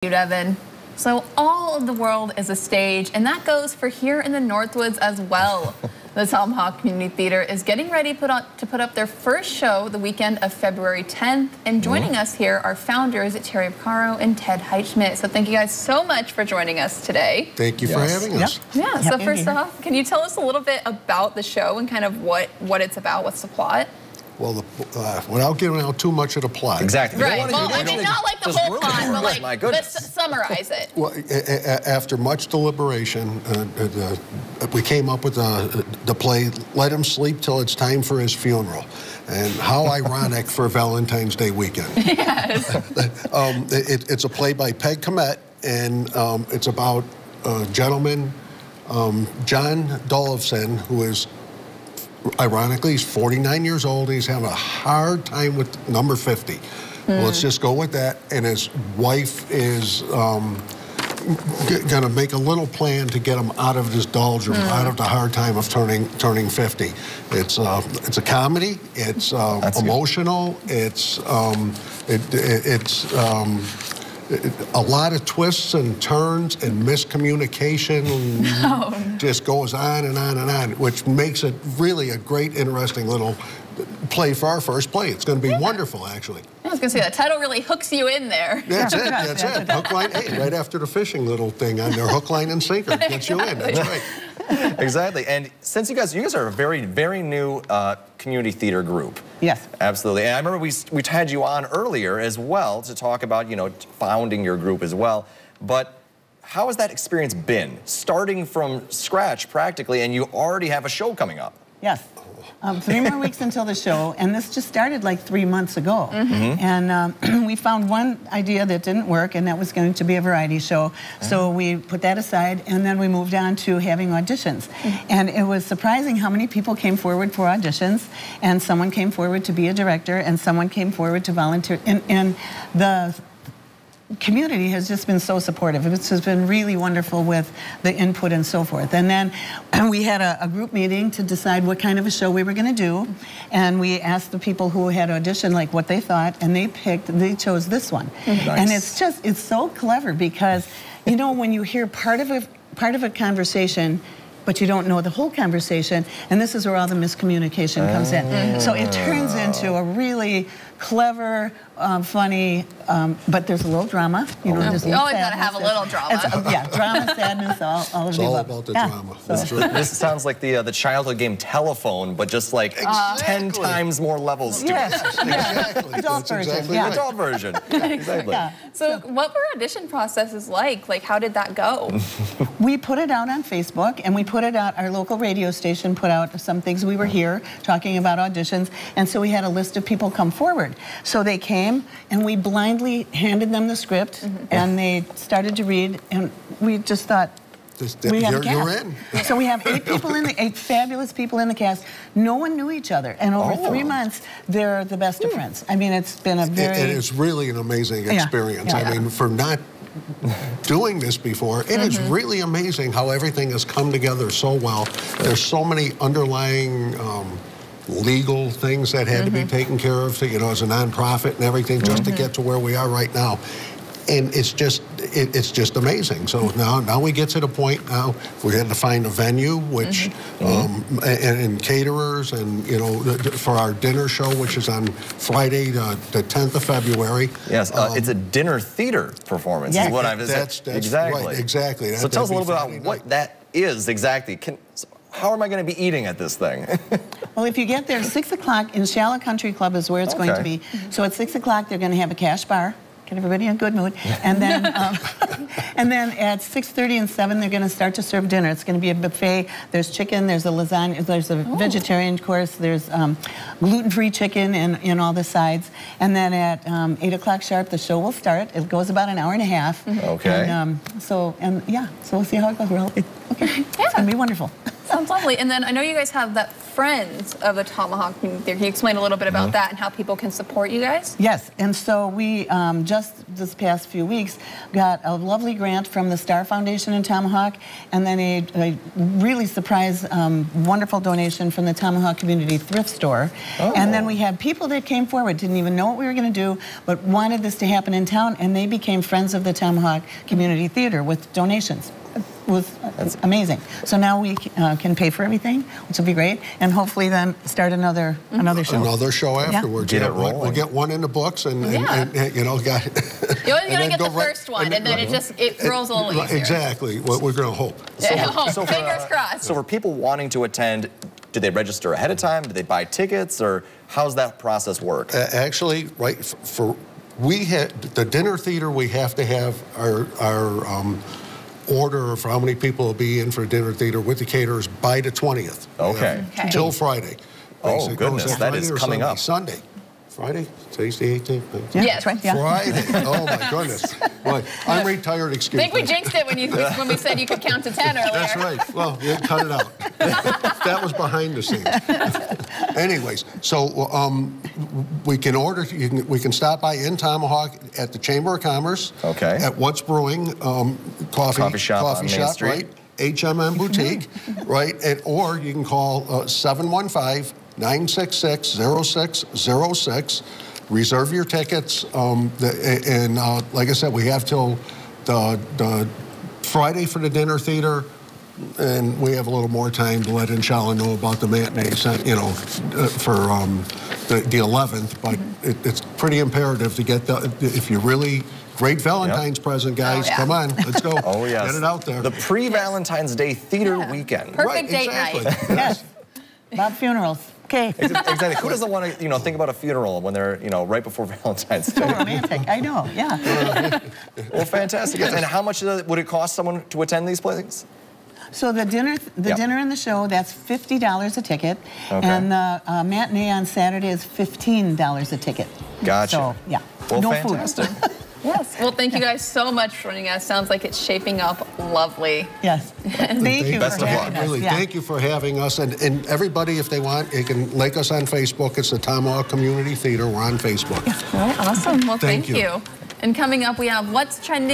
You, Devin. So all of the world is a stage, and that goes for here in the Northwoods as well. The Tomahawk Community Theater is getting ready to put up their first show the weekend of February 10th. And joining us here are founders Terry Picaro and Ted Heitschmidt. So thank you guys so much for joining us today. Thank you for having us. Yeah, so first off, can you tell us a little bit about the show and kind of what it's about? What's the plot? Well, without giving out too much of the plot. Exactly. Right. Well, I mean, not like the whole plot, but like, let's summarize it. Well, after much deliberation, we came up with the play, Let Him Sleep Till It's Time for His Funeral. And how ironic for Valentine's Day weekend. Yes. It's a play by Peg Comet, and it's about a gentleman, John Dollefson, who is, ironically, he's 49 years old. He's having a hard time with number 50. Well, let's just go with that. And his wife is going to make a little plan to get him out of this doldrum, out of the hard time of turning 50. It's a comedy. It's emotional. It's a lot of twists and turns and miscommunication just goes on and on and on, which makes it really a great, interesting little play for our first play. It's going to be wonderful, actually. I was going to say, the title really hooks you in there. That's it, that's it. Hook, line, hey, right after the fishing little thing on there, hook, line, and sinker gets you in. That's right. Exactly. And since you guys are a very, very new community theater group. Yes. Absolutely. And I remember we had you on earlier as well to talk about, you know, founding your group as well. But how has that experience been? Starting from scratch practically, and you already have a show coming up. Yes. 3 more weeks until the show, and this just started like 3 months ago. And we found one idea that didn't work, and that was going to be a variety show. So we put that aside, and then we moved on to having auditions. And it was surprising how many people came forward for auditions, and someone came forward to be a director, and someone came forward to volunteer. And the community has just been so supportive. It's just been really wonderful with the input and so forth. And then we had a group meeting to decide what kind of a show we were going to do. And we asked the people who had auditioned like what they thought, and they chose this one. Nice. And it's so clever because, you know, when you hear part of a conversation, but you don't know the whole conversation, and this is where all the miscommunication comes in. So it turns into a really clever, funny, but there's a little drama. You know, there's you always got to have a little drama. Yeah, drama, sadness, all of the above. It's all about the drama. So. This sounds like the childhood game Telephone, but just like 10 times more levels to it. Exactly. Adult version. Exactly Yeah. right. Adult version. Exactly. Yeah. So what were audition processes like? Like, how did that go? We put it out on Facebook, and we put it out, our local radio station put out some things. We were here talking about auditions, and so we had a list of people come forward. So they came, and we blindly handed them the script, and they started to read, and we just thought, we have a cast. You're in. So we have 8 people eight fabulous people in the cast. No one knew each other, and over 3 months, they're the best of friends. I mean, it's been a very... It's really an amazing experience. Yeah. I mean, for not doing this before, it is really amazing how everything has come together so well. There's so many underlying legal things that had to be taken care of, you know, as a nonprofit and everything, just to get to where we are right now. And it's just amazing. So now we get to the point now we had to find a venue, which and caterers, and you know, for our dinner show, which is on Friday the 10th of February. Yes, it's a dinner theater performance. Yes. Is what I've that's exactly right, exactly. So tell us a little bit about what that is exactly. How am I going to be eating at this thing? Well, if you get there 6 o'clock in Shallow Country Club is where it's going to be. So at 6 o'clock they're going to have a cash bar. Get everybody in a good mood. And then and then at 6:30 and 7 they're going to start to serve dinner. It's going to be a buffet. There's chicken, there's a lasagna, there's a vegetarian course, there's gluten-free chicken and all the sides. And then at 8 o'clock sharp the show will start. It goes about an hour and a half. Okay. And, so we'll see how it goes. Okay. It's going to be wonderful. Sounds lovely. And then I know you guys have that Friends of the Tomahawk Community Theater. Can you explain a little bit about that and how people can support you guys? Yes, and so we just this past few weeks got a lovely grant from the Star Foundation in Tomahawk, and then a really surprise, wonderful donation from the Tomahawk Community Thrift Store. Oh. And then we had people that came forward, didn't even know what we were going to do, but wanted this to happen in town, and they became Friends of the Tomahawk Community Theater with donations. Was amazing. So now we can pay for everything, which will be great, and hopefully then start another show. Another show afterwards. Get it rolling. We'll get one in the books, and you know, got. You always gotta get the first one, and then it rolls a little easier. Exactly. What we're gonna hope. So fingers crossed. So for people wanting to attend, do they register ahead of time? Do they buy tickets, or how's that process work? Actually, right we had the dinner theater. We have to have our order for how many people will be in for dinner theater with the caterers by the 20th. Okay. Till Friday. Oh, goodness, that is coming up. Sunday. Friday? Today's the 18th? Yeah, that's right. Yeah. Friday. Oh, my goodness. Boy, I'm retired, excuse me. I think we jinxed it when we said you could count to 10 earlier. That's right. Well, you cut it out. That was behind the scenes. Anyways, so we can order, we can stop by in Tomahawk at the Chamber of Commerce. Okay. At What's Brewing coffee shop, on Main Street. Right? HMM Boutique, right? Or you can call 715-966-0606. Reserve your tickets. And like I said, we have till the Friday for the dinner theater. And we have a little more time to let Inshallah know about the matinee, you know, for the 11th. But it's pretty imperative to get if you really. Great Valentine's present, guys. Come on, let's go. Oh, yes. Get it out there. The pre-Valentine's Day theater weekend. Perfect date night. Yes. About funerals. Okay. Exactly. Who doesn't want to, think about a funeral when they're, right before Valentine's Day? So romantic. I know. Yeah. Well, fantastic. And how much would it cost someone to attend these plays? So the dinner and the show, that's $50 a ticket, and the matinee on Saturday is $15 a ticket. Gotcha. So yeah, well, no fantastic. food. Yes. Well, thank you guys so much for joining us. Sounds like it's shaping up lovely. Yes. Thank you. Best for of luck. having us. Really, thank you for having us. And everybody, if they want, they can like us on Facebook. It's the Tomahawk Community Theater. We're on Facebook. All right. Awesome. Well, Thank thank you. And coming up, we have What's Trending.